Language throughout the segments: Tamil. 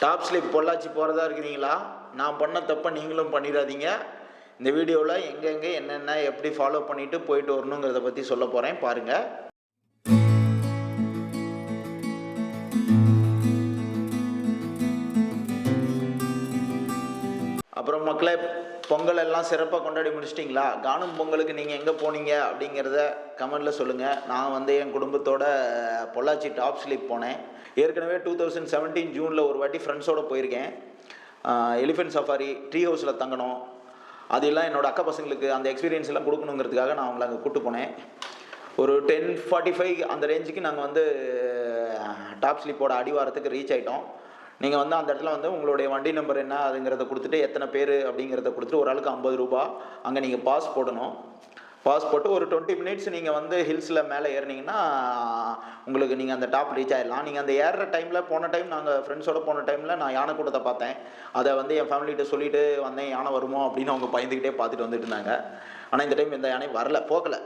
டாப் ஸ்லிப் பொள்ளாச்சி போகிறதா இருக்கிறீங்களா? நான் பண்ண தப்பை நீங்களும் பண்ணிடாதீங்க. இந்த வீடியோவில் எங்கெங்கே என்னென்ன எப்படி ஃபாலோ பண்ணிவிட்டு போயிட்டு வரணுங்கிறத பற்றி சொல்ல போகிறேன், பாருங்கள். அப்புறம் மக்களே, பொங்கல் எல்லாம் சிறப்பாக கொண்டாடி முடிச்சிட்டிங்களா? காணும் பொங்கலுக்கு நீங்கள் எங்கே போனீங்க அப்படிங்கிறத கமெண்டில் சொல்லுங்கள். நான் என் குடும்பத்தோட பொள்ளாச்சி டாப் ஸ்லிப் போனேன். ஏற்கனவே 2017 ஜூனில் ஒரு வாட்டி ஃப்ரெண்ட்ஸோடு போயிருக்கேன். எலிஃபென்ட் சஃபாரி, ட்ரீ ஹவுஸில் தங்கணும், அதெல்லாம் என்னோடய அக்கா பசங்களுக்கு அந்த எக்ஸ்பீரியன்ஸ் எல்லாம் கொடுக்கணுங்கிறதுக்காக நான் அவங்கள அங்கே கூப்பிட்டு போனேன். ஒரு 10:45 அந்த ரேஞ்சுக்கு நாங்கள் டாப் ஸ்லிப்போட அடிவாரத்துக்கு ரீச் ஆகிட்டோம். நீங்கள் அந்த இடத்துல உங்களுடைய வண்டி நம்பர் என்ன அதுங்கிறத கொடுத்துட்டு, எத்தனை பேர் அப்படிங்கிறத கொடுத்துட்டு, ஒரு ஆளுக்கு 50 ரூபா அங்கே நீங்கள் பாஸ் போடணும். பாஸ் போட்டு ஒரு 20 மினிட்ஸ் நீங்கள் ஹில்ஸில் மேலே ஏறினீங்கன்னா உங்களுக்கு நீங்கள் அந்த டாப் ரீச் ஆகிடலாம். நீங்கள் அந்த ஏறுற டைமில், போன டைம் நாங்கள் ஃப்ரெண்ட்ஸோடு போன டைமில் நான் யானை கூட்டத்தை பார்த்தேன். அதை என் ஃபேமிலிகிட்ட சொல்லிவிட்டு வந்தேன், யானை வருமோ அப்படின்னு அவங்க பயந்துக்கிட்டே பார்த்துட்டு வந்துட்டு இருந்தாங்க. ஆனால் இந்த டைம் எந்த யானை வரல, போகலை.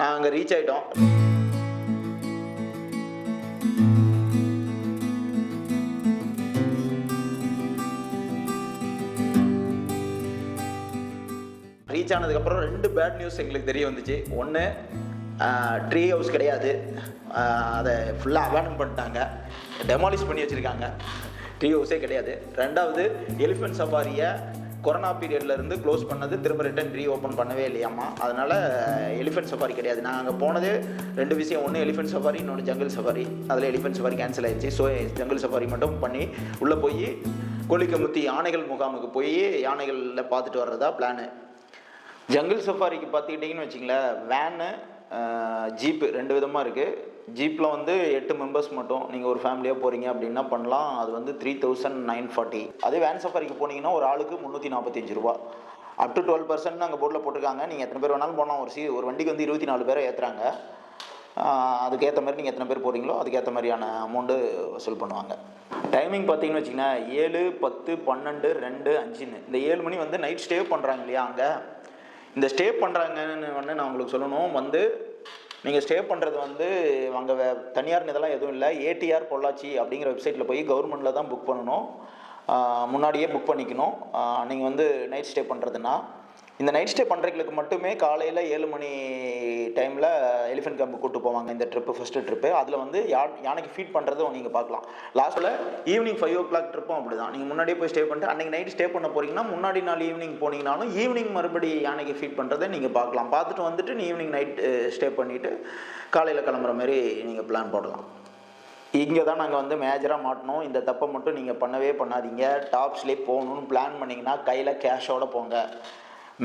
நான் அங்கே ரீச் ஆகிட்டோம். ரீச் ஆனதுக்கப்புறம் 2 பேட் நியூஸ் எங்களுக்கு தெரிய வந்துச்சு. ஒன்று, ட்ரீ ஹவுஸ் கிடையாது, அதை ஃபுல்லாக அபாண்டன் பண்ணிட்டாங்க, டெமாலிஷ் பண்ணி வச்சுருக்காங்க, ட்ரீ ஹவுஸே கிடையாது. ரெண்டாவது, எலிஃபென்ட் சஃபாரியை கொரோனா பீரியட்லேருந்து க்ளோஸ் பண்ணது, திரும்ப ரிட்டன் ரீஓப்பன் பண்ணவே இல்லையாம்மா. அதனால் எலிஃபென்ட் சஃபாரி கிடையாது. நான் அங்கே போனது 2 விஷயம். ஒன்று எலிஃபென்ட் சஃபாரி, இன்னொன்று ஜங்கிள் சஃபாரி. அதில் எலிஃபென்ட் சஃபாரி கேன்சல் ஆயிடுச்சு. ஸோ ஜங்கிள் சஃபாரி மட்டும் பண்ணி உள்ளே போய் கொல்லிக்கமுத்தி யானைகள் முகாமுக்கு போய் யானைகளில் பார்த்துட்டு வர்றதா பிளானு. ஜங்கிள் சஃபாரிக்கு பார்த்துக்கிட்டிங்கன்னு வச்சிங்களேன், வேனு, ஜீப்பு 2 விதமாக இருக்குது. ஜீப்பில் 8 மெம்பர்ஸ் மட்டும் நீங்கள் ஒரு ஃபேமிலியாக போகிறீங்க அப்படின்னா பண்ணலாம். அது 3940. அதே வேன் சஃபாரிக்கு போனீங்கன்னா ஒரு ஆளுக்கு 345 ரூபா. அப் டு 12% அங்கே போர்டில் போட்டிருக்காங்க. நீங்கள் எத்தனை பேர் வேணாலும் போகலாம். ஒரு வண்டிக்கு 24 பேரை ஏற்றுறாங்க. அதுக்கேற்ற மாதிரி நீங்கள் எத்தனை பேர் போகிறீங்களோ அதுக்கேற்ற மாதிரியான அமௌண்ட்டு வசூல் பண்ணுவாங்க. டைமிங் பார்த்தீங்கன்னு வச்சிங்கன்னா 7, 10, 12, 2, 5ன்னு இந்த 7 மணி நைட் ஸ்டே பண்ணுறாங்க இல்லையா? அங்கே இந்த ஸ்டே பண்ணுறாங்கன்னு நான் உங்களுக்கு சொல்லணும். நீங்கள் ஸ்டே பண்ணுறது அங்கே தனியார் இதெல்லாம் எதுவும் இல்லை. ஏடிஆர் பொள்ளாச்சி அப்படிங்கிற வெப்சைட்டில் போய் கவர்மெண்ட்டில் தான் புக் பண்ணணும். முன்னாடியே புக் பண்ணிக்கணும். நீங்கள் நைட் ஸ்டே பண்ணுறதுன்னா, இந்த நைட் ஸ்டே பண்ணுறவங்களுக்கு மட்டுமே காலையில் 7 மணி டைமில் எலிஃபென்ட் கேம்பு கூப்பிட்டு போவாங்க. இந்த ட்ரிப்பு ஃபஸ்ட்டு ட்ரிப்பு. அதில் யானைக்கு ஃபீட் பண்ணுறதும் நீங்கள் பார்க்கலாம். லாஸ்ட்டில் ஈவினிங் 5 o'clock ட்ரிப்பும் அப்படி தான். நீங்கள் முன்னாடியே போய் ஸ்டே பண்ணிட்டு அன்றைக்கி நைட் ஸ்டே பண்ண போகிறீங்கன்னா, முன்னாடி நாள் ஈவினிங் போனீங்கனாலும் ஈவினிங் மறுபடி யானைக்கு ஃபீட் பண்ணுறதை நீங்கள் பார்க்கலாம். பார்த்துட்டு ஈவினிங் நைட் ஸ்டே பண்ணிவிட்டு காலையில் கிளம்புற மாதிரி நீங்கள் பிளான் போடலாம். இங்கே தான் நாங்கள் மேஜராக மாட்டணும். இந்த தப்பை மட்டும் நீங்கள் பண்ணவே பண்ணாதீங்க. டாப் ஸ்லிப் போகணுன்னு பிளான் பண்ணிங்கன்னா கையில் கேஷோடு போங்க.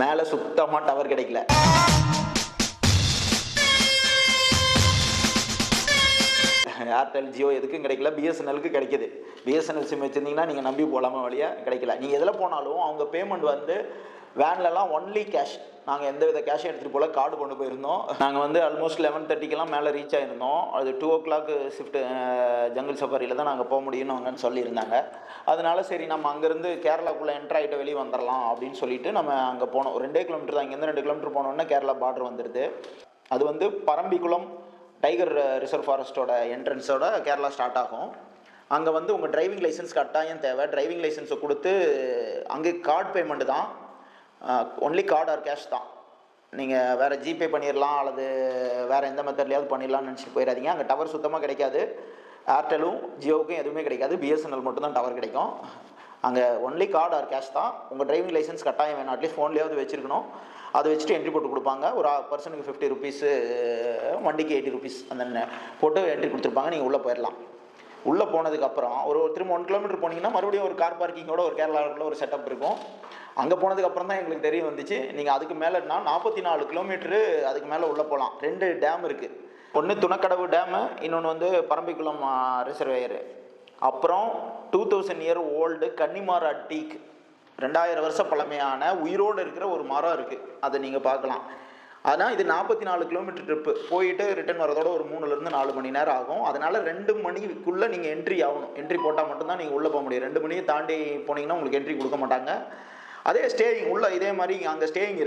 மேலே சுத்தமாக டவர் கிடைக்கல. ஏர்டெல், ஜியோ எதுக்கும் கிடைக்கல. பிஎஸ்என்எலுக்கு கிடைக்கிது. பிஎஸ்என்எல் சிம் வச்சுருந்தீங்கன்னா நீங்கள் நம்பி போகலாமா, வழியாக கிடைக்கல. நீங்கள் எதில் போனாலும் அவங்க பேமெண்ட் வேன்லலாம் ஒன்லி கேஷ். நாங்கள் எந்த வித கேஷும் எடுத்துகிட்டு போல, கார்டு கொண்டு போயிருந்தோம். நாங்கள் ஆல்மோஸ்ட் 11:30க்கெல்லாம் மேலே ரீச் ஆகிருந்தோம். அது 2 o'clock ஷிஃப்ட்டு ஜங்கிள் சஃபாரியில் தான் நாங்கள் போக முடியும்னு அவங்கன்னு சொல்லியிருந்தாங்க. அதனால சரி, நம்ம அங்கேருந்து கேரளாக்குள்ளே என்ட்ரு ஆகிட்டு வெளியே வந்துடலாம் அப்படின்னு சொல்லிட்டு நம்ம அங்கே போனோம். ஒரு 2 கிலோமீட்டர் தான். இங்கேருந்து 2 கிலோமீட்டர் போனோன்னா கேரளா பார்டர் வந்துடுது. அது பரம்பிக்குளம் டைகர் ரிசர்வ் ஃபாரஸ்ட்டோட என்ட்ரன்ஸோட கேரளா ஸ்டார்ட் ஆகும். அங்கே உங்கள் டிரைவிங் லைசன்ஸ் கட்டாயம் தேவை. டிரைவிங் லைசன்ஸை கொடுத்து அங்கே கார்டு பேமெண்ட்டு தான். ஒன்லி கார்டு ஆர் கேஷ் தான். நீங்கள் வேறு ஜிபே பண்ணிடலாம் அல்லது வேறு எந்த மெத்தட்லையாவது பண்ணிடலாம்னு நினச்சிட்டு போயிடாதீங்க. அங்கே டவர் சுத்தமாக கிடைக்காது. ஏர்டெலும் ஜியோவுக்கும் எதுவுமே கிடைக்காது. பிஎஸ்என்எல் மட்டும் தான் டவர் கிடைக்கும். அங்கே ஒன்லி கார்டு ஆர் கேஷ் தான். உங்கள் டிரைவிங் லைசன்ஸ் கட்டாயம் வேணும். அட்லீஸ்ட் ஃபோன்லேயாவது வச்சுருக்கணும். அதை வச்சுட்டு என்ட்ரி போட்டு கொடுப்பாங்க. ஒரு பர்சனுக்கு 50 rupees, வண்டிக்கு 80 rupees அந்த போட்டு என்ட்ரி கொடுத்துருப்பாங்க. நீங்கள் உள்ளே போயிடலாம். உள்ளே போனதுக்கப்புறம் திரும்ப 1 கிலோமீட்டர் போனீங்கன்னா மறுபடியும் ஒரு கார் பார்க்கிங்கோட ஒரு கேரளாவுக்குள்ள ஒரு செட்டப் இருக்கும். அங்கே போனதுக்கப்புறம் தான் எங்களுக்கு தெரிய வந்துச்சு, நீங்கள் அதுக்கு மேலேனா 44 கிலோமீட்டரு அதுக்கு மேலே உள்ளே போகலாம். 2 டேம் இருக்குது. ஒன்று துணக்கடவு டேமு, இன்னொன்று பரம்பிக்குளம் ரிசர்வேயரு. அப்புறம் 2000 year ஓல்டு கன்னிமாரா டீக், 2000 வருஷம் பழமையான உயிரோடு இருக்கிற ஒரு மரம் இருக்குது. அதை நீங்கள் பார்க்கலாம். ஆனால் இது 44 கிலோமீட்டர் ட்ரிப்பு. போயிட்டு ரிட்டன் வரதோட ஒரு 3லேருந்து 4 மணி நேரம் ஆகும். அதனால் 2 மணிக்குள்ளே நீங்கள் என்ட்ரி ஆகணும். என்ட்ரி போட்டால் மட்டும்தான் நீங்கள் உள்ளே போக முடியும். 2 மணியை தாண்டி போனீங்கன்னா உங்களுக்கு என்ட்ரி கொடுக்க மாட்டாங்க. அதே ஸ்டேயிங் உள்ள இதே மாதிரி அங்கே ஸ்டேயிங்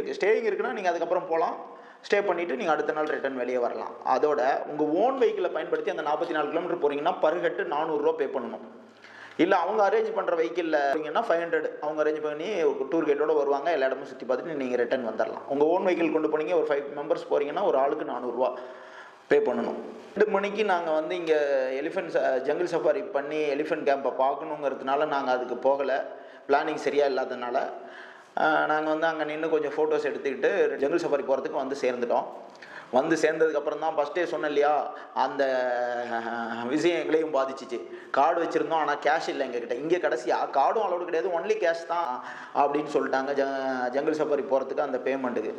இருக்குன்னா நீங்கள் அதுக்கப்புறம் போகலாம். ஸ்டே பண்ணிவிட்டு நீங்கள் அடுத்த நாள் ரிட்டன் வெளியே வரலாம். அதோட உங்கள் ஓன் வெஹிக்கிளை பயன்படுத்தி அந்த 44 கிலோமீட்டர் போகிறீங்கன்னா பர் ஹெட் 400 ரூபா பே பண்ணணும். இல்லை அவங்க அரேஞ்ச் பண்ணுற வெஹிக்கிளில் போனீங்கன்னா 500 அவங்க அரேஞ்ச் பண்ணி ஒரு டூர் கைடோட வருவாங்க, எல்லா இடமும் சுற்றி பார்த்துட்டு நீங்கள் ரிட்டர்ன் வந்துடலாம். உங்கள் ஓன் வெஹிக்கிள் கொண்டு போனீங்க, ஒரு 5 மெம்பர்ஸ் போகிறீங்கன்னா ஒரு ஆளுக்கு 400 பே பண்ணணும். 2 மணிக்கு நாங்கள் வந்து இங்கே எலிஃபென்ட் ஜங்கிள் சஃபாரி பண்ணி எலிஃபென்ட் கேம்பை பார்க்கணுங்கிறதுனால நாங்கள் அதுக்கு போகலை, பிளானிங் சரியாக இல்லாததுனால. நாங்கள் வந்து அங்கே நின்று கொஞ்சம் ஃபோட்டோஸ் எடுத்துக்கிட்டு ஜங்கிள் சஃபாரி போகிறதுக்கு வந்து சேர்ந்துட்டோம். வந்து சேர்ந்ததுக்கப்புறம் தான் ஃபஸ்ட்டே சொன்னேன் இல்லையா, அந்த விஷயம் எங்களையும் பாதிச்சிச்சு. கார்டு வச்சுருந்தோம், ஆனால் கேஷ் இல்லை எங்ககிட்ட. இங்கே கடைசியாக கார்டும் அலோடு கிடையாது, ஒன்லி கேஷ் தான் அப்படின்னு சொல்லிட்டாங்க ஜங்கிள் சஃபாரி போகிறதுக்கு அந்த பேமெண்ட்டுக்கு.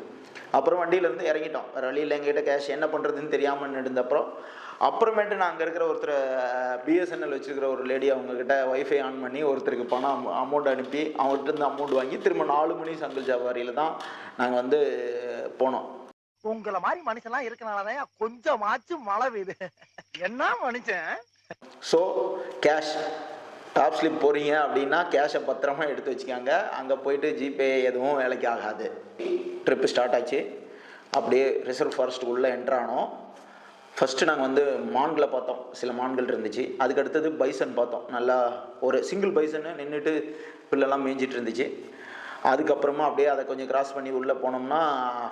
அப்புறம் வண்டியிலேருந்து இறங்கிட்டோம், வேறு வழியில் எங்ககிட்ட கேஷ் என்ன பண்ணுறதுன்னு தெரியாமல் இருந்தப்பறம் அப்புறமேட்டு நான் அங்கே இருக்கிற ஒருத்தர் பிஎஸ்என்எல் வச்சுருக்கிற ஒரு லேடி, அவங்கக்கிட்ட ஒய்ஃபை ஆன் பண்ணி ஒருத்தருக்கு பணம் அமௌண்ட் அனுப்பி அவங்ககிட்ட இருந்து அமௌண்ட் வாங்கி திரும்ப 4 மணி ஜங்கிள் சஃபாரியில் தான் நாங்கள் வந்து போனோம். உங்களை மாதிரி மனுஷன்லாம் இருக்கனாலதான் கொஞ்சமாச்சும் மழை பெய்யுது. என்ன மனுஷன். ஸோ கேஷ் டாப் ஸ்லிப் போகிறீங்க அப்படின்னா கேஷை பத்திரமா எடுத்து வச்சுக்காங்க. அங்கே போயிட்டு ஜிபே எதுவும் வேலைக்கு ஆகாது. ட்ரிப்பு ஸ்டார்ட் ஆச்சு. அப்படியே ரிசர்வ் ஃபாரஸ்ட்டுக்குள்ளே என்ட்ரானோம். ஃபஸ்ட்டு நாங்கள் வந்து மான்களை பார்த்தோம், சில மான்கள் இருந்துச்சு. அதுக்கு அடுத்தது பைசன் பார்த்தோம். நல்லா ஒரு சிங்கிள் பைசன்னு நின்றுட்டு பில்லெல்லாம் மேய்ஞ்சிட்டு இருந்துச்சு. அதுக்கப்புறமா அப்படியே அதை கொஞ்சம் கிராஸ் பண்ணி உள்ளே போனோம்னா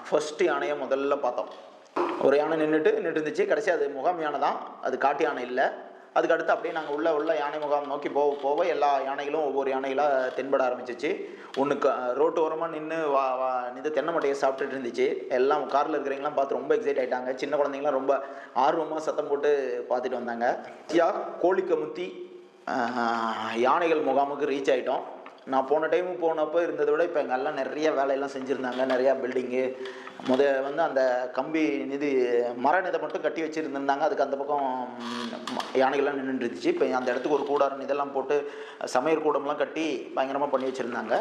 ஃபஸ்ட்டு யானையை முதல்ல பார்த்தோம். ஒரு யானை நின்றுட்டு இருந்துச்சு. கடைசி அது முகாம் யானை தான், அது காட்டு யானை இல்லை. அதுக்கு அடுத்து அப்படியே நாங்கள் உள்ள யானை முகாம் நோக்கி போக எல்லா யானைகளும் ஒவ்வொரு யானைகளாக தென்பட ஆரம்பிச்சிச்சு. ஒன்று ரோட்டு ஓரமாக நின்று இது தென்னை மட்டையை சாப்பிட்டுட்டு இருந்துச்சு. எல்லாம் காரில் இருக்கிறவங்களாம் பார்த்து ரொம்ப எக்ஸைட் ஆகிட்டாங்க. சின்ன குழந்தைங்களாம் ரொம்ப ஆர்வமாக சத்தம் போட்டு பார்த்துட்டு வந்தாங்க. கோழிக்கமுத்தி யானைகள் முகாமுக்கு ரீச் ஆகிட்டோம். நான் போன டைமு போனப்போ இருந்ததை விட இப்போ எங்கெல்லாம் நிறைய வேலையெல்லாம் செஞ்சுருந்தாங்க. நிறையா பில்டிங்கு வந்து அந்த கம்பி மர நிதை மட்டும் கட்டி வச்சுருந்துருந்தாங்க. அதுக்கு அந்த பக்கம் யானைகள்லாம் நின்றுட்டு இருந்துச்சு. இப்போ அந்த இடத்துக்கு ஒரு கூடாரம் இதெல்லாம் போட்டு சமையல் கூடம்லாம் கட்டி பயங்கரமாக பண்ணி வச்சுருந்தாங்க.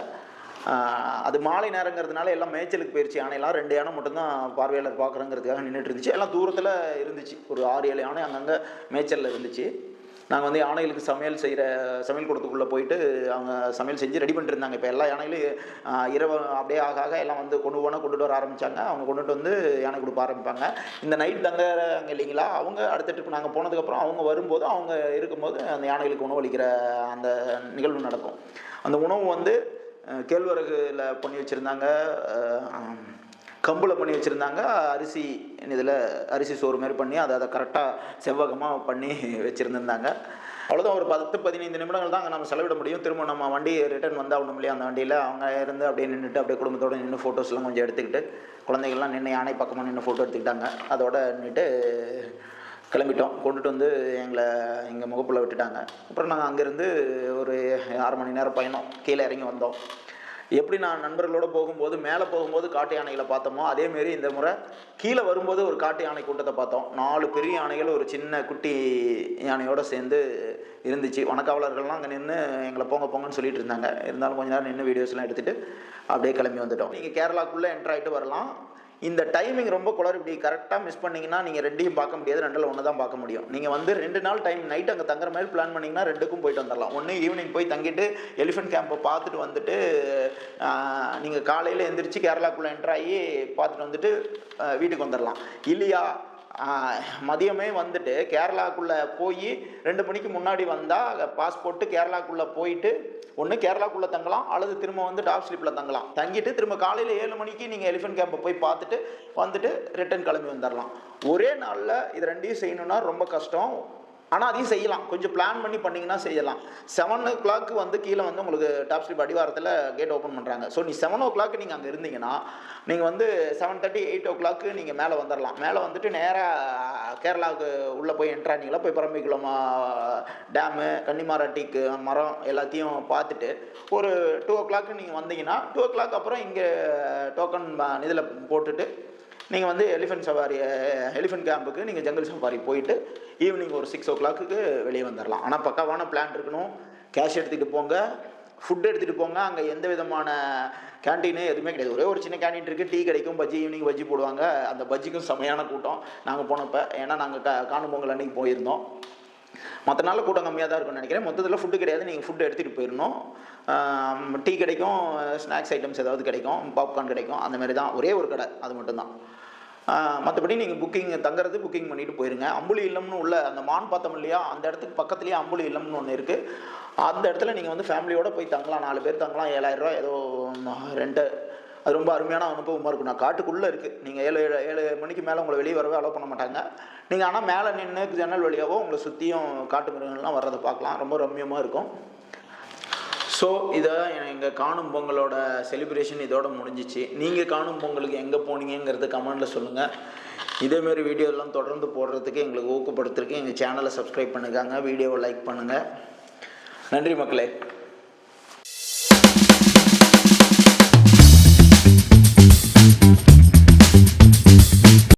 அது மாலை நேரங்கிறதுனால எல்லாம் மேய்ச்சலுக்கு போயிடுச்சு. யானையெல்லாம் 2 யானை மட்டும்தான் பார்வையாளர் பார்க்குறங்கிறதுக்காக நின்றுட்டு இருந்துச்சு. எல்லாம் தூரத்தில் இருந்துச்சு, ஒரு 6-7 யானை அங்கங்கே மேய்ச்சலில் இருந்துச்சு. நாங்கள் வந்து யானைகளுக்கு சமையல் கூடத்துக்குள்ளே போயிட்டு அவங்க சமையல் செஞ்சு ரெடி பண்ணிட்டு இருந்தாங்க. இப்போ எல்லா யானைகளையும் இரவு அப்படியே ஆக எல்லாம் வந்து கொண்டுட்டு வர ஆரம்பித்தாங்க. அவங்க கொண்டுட்டு வந்து யானை கொடுக்க ஆரம்பிப்பாங்க. இந்த நைட் தங்குறாங்க இல்லைங்களா, அவங்க அடுத்த ட்ரிப் நாங்கள் போனதுக்கப்புறம் அவங்க வரும்போது அவங்க இருக்கும்போது அந்த யானைகளுக்கு உணவு அளிக்கிற அந்த நிகழ்வு நடக்கும். அந்த உணவு வந்து கேழ்வரகுல பண்ணி வச்சுருந்தாங்க, கம்பில் பண்ணி வச்சுருந்தாங்க. அரிசி சோறு மாதிரி பண்ணி அதை கரெக்டாக செவ்வகமாக பண்ணி வச்சுருந்துருந்தாங்க. அவ்வளோதான். ஒரு 10-15 நிமிடங்கள் தான் அங்கே நம்ம செலவிட முடியும். திரும்ப நம்ம வண்டி ரிட்டர்ன் வந்தால் ஒன்றும் இல்லையா, அந்த வண்டியில் அவங்க இருந்து அப்படியே நின்றுட்டு அப்படியே குடும்பத்தோடு நின்று ஃபோட்டோஸ்லாம் கொஞ்சம் எடுத்துக்கிட்டு, குழந்தைகள்லாம் நின்று யானை பக்கமாக நின்று ஃபோட்டோ எடுத்துக்கிட்டாங்க. அதோட நின்றுட்டு கிளம்பிட்டோம். கொண்டுட்டு வந்து எங்கள் முகப்பில் விட்டுட்டாங்க. அப்புறம் நாங்கள் அங்கேருந்து ஒரு 6 மணி நேரம் பயணம் கீழே இறங்கி வந்தோம். எப்படி நான் நண்பர்களோடு போகும்போது மேலே போகும்போது காட்டு யானைகளை பார்த்தோமோ அதேமாரி இந்த முறை கீழே வரும்போது ஒரு காட்டு யானை கூட்டத்தை பார்த்தோம். 4 பெரிய யானைகள் ஒரு சின்ன குட்டி யானையோடு சேர்ந்து இருந்துச்சு. வனக்காவலர்கள்லாம் அங்கே நின்று எங்களை போங்கன்னு சொல்லிட்டு இருந்தாங்க. இருந்தாலும் கொஞ்ச நேரம் நின்று வீடியோஸ்லாம் எடுத்துகிட்டு அப்படியே கிளம்பி வந்துட்டோம். நீங்கள் கேரளாக்குள்ளே என்ட்ரு ஆகிட்டு வரலாம். இந்த டைமிங் ரொம்ப குளறு. இப்படி கரெக்டாக மிஸ் பண்ணிங்கன்னா நீங்கள் 2யும் பார்க்க முடியாது, 2ல் 1 தான் பார்க்க முடியும். நீங்கள் வந்து 2 நாள் டைம் நைட் அங்கே தங்குற மாதிரி பிளான் பண்ணிங்கன்னா 2க்கும் போயிட்டு வந்துடலாம். ஒன்று ஈவினிங் போய் தங்கிட்டு எலிஃபென்ட் கேம்பை பார்த்துட்டு வந்துட்டு நீங்கள் காலையில் எழுந்திரிச்சு கேரளாக்குள்ளே என்ட்ராகி பார்த்துட்டு வந்துட்டு வீட்டுக்கு வந்துடலாம். இல்லையா மதியமே வந்துட்டு கேரளாக்குள்ளே போய் 2 மணிக்கு முன்னாடி வந்தால் பாஸ்போர்ட்டு கேரளாக்குள்ளே போயிட்டு ஒன்று கேரளாக்குள்ளே தங்கலாம், அல்லது திரும்ப வந்து டாப் ஸ்லிப்பில் தங்கலாம். தங்கிட்டு திரும்ப காலையில் 7 மணிக்கு நீங்கள் எலிஃபென்ட் கேம்பை போய் பார்த்துட்டு வந்துட்டு ரிட்டர்ன் கிளம்பி வந்துடலாம். ஒரே நாளில் இது 2யும் செய்யணுன்னா ரொம்ப கஷ்டம். ஆனால் அதையும் செய்யலாம், கொஞ்சம் பிளான் பண்ணி பண்ணிங்கன்னா செய்யலாம். 7 o'clock வந்து கீழே வந்து உங்களுக்கு டாப் ஸ்லிப் அடிவாரத்தில் கேட் ஓப்பன் பண்ணுறாங்க. ஸோ நீ 7 o'clock நீங்கள் அங்கே இருந்தீங்கன்னா நீங்கள் வந்து 7:30 8 o'clock நீங்கள் மேலே வந்துடலாம். மேலே வந்துட்டு நேராக கேரளாவுக்கு உள்ளே போய் என்ட்ரானிங்களா போய் பரம்பிக்குளம் டேமு, கன்னிமாராட்டிக்கு மரம் எல்லாத்தையும் பார்த்துட்டு ஒரு 2 o'clock நீங்கள் வந்தீங்கன்னா 2 o'clock அப்புறம் இங்கே டோக்கன் இதில் போட்டுட்டு நீங்கள் வந்து எலிஃபென்ட் கேம்புக்கு நீங்கள் ஜங்கிள் சஃபாரி போயிட்டு ஈவினிங் ஒரு 6 o'clock வெளியே வந்துடலாம். ஆனால் பக்காவான பிளான் இருக்கணும். கேஷ் எடுத்துகிட்டு போங்க, ஃபுட் எடுத்துகிட்டு போங்க. அங்கே எந்த விதமான கேன்டீனு எதுவுமே கிடையாது. ஒரே ஒரு சின்ன கேன்டீன் இருக்குது, டீ கிடைக்கும், ஈவினிங் பஜ்ஜி போடுவாங்க. அந்த பஜ்ஜிக்கும் செமையான கூட்டம் நாங்கள் போனப்போ. ஏன்னா நாங்கள் காணும் பொங்கல் அன்றைக்கி போயிருந்தோம். மற்ற நாளில் கூட்டம் கம்மியாக தான் இருக்கும்னு நினைக்கிறேன். மொத்தத்தில் ஃபுட்டு கிடையாது, நீங்கள் ஃபுட்டு எடுத்துகிட்டு போயிடணும். டீ கிடைக்கும், ஸ்நாக்ஸ் ஐட்டம்ஸ் ஏதாவது கிடைக்கும், பாப்கார்ன் கிடைக்கும். அந்த மாதிரி தான், ஒரே ஒரு கடை அது மட்டும்தான். மற்றபடி நீங்கள் தங்குறது புக்கிங் பண்ணிட்டு போயிருங்க. அம்புலி இல்லம்னு உள்ள அந்த மான் பார்த்தோம் இல்லையா, அந்த இடத்துக்கு பக்கத்துலேயே அம்புலி இல்லம்னு ஒன்று இருக்குது. அந்த இடத்துல நீங்கள் வந்து ஃபேமிலியோடு போய் தங்கலாம். 4 பேர் தங்கலாம். 7000 ரூபா ஏதோ ரெண்ட்டு. அது ரொம்ப அருமையான அனுபவமாக இருக்கும். நான் காட்டுக்குள்ளே இருக்குது. நீங்கள் 7 மணிக்கு மேலே உங்களை வெளியே வரவே அலோவ் பண்ண மாட்டாங்க. நீங்கள் ஆனால் மேலே நின்று ஜன்னல் வழியாவோ உங்களை சுற்றியும் காட்டு மிருகங்கள்லாம் வர்றதை பார்க்கலாம். ரொம்ப ரம்மியமாக இருக்கும். ஸோ இதை எங்கள் காணும் பொங்கலோட செலிப்ரேஷன் இதோட முடிஞ்சிச்சு. நீங்கள் காணும் பொங்கலுக்கு எங்கே போனீங்கிறது கமெண்டில் சொல்லுங்கள். இதேமாரி வீடியோலாம் தொடர்ந்து போடுறதுக்கு எங்களுக்கு ஊக்கப்படுத்துறதுக்கு எங்கள் சேனலை சப்ஸ்கிரைப் பண்ணுங்க, வீடியோவை லைக் பண்ணுங்கள். நன்றி மக்களே.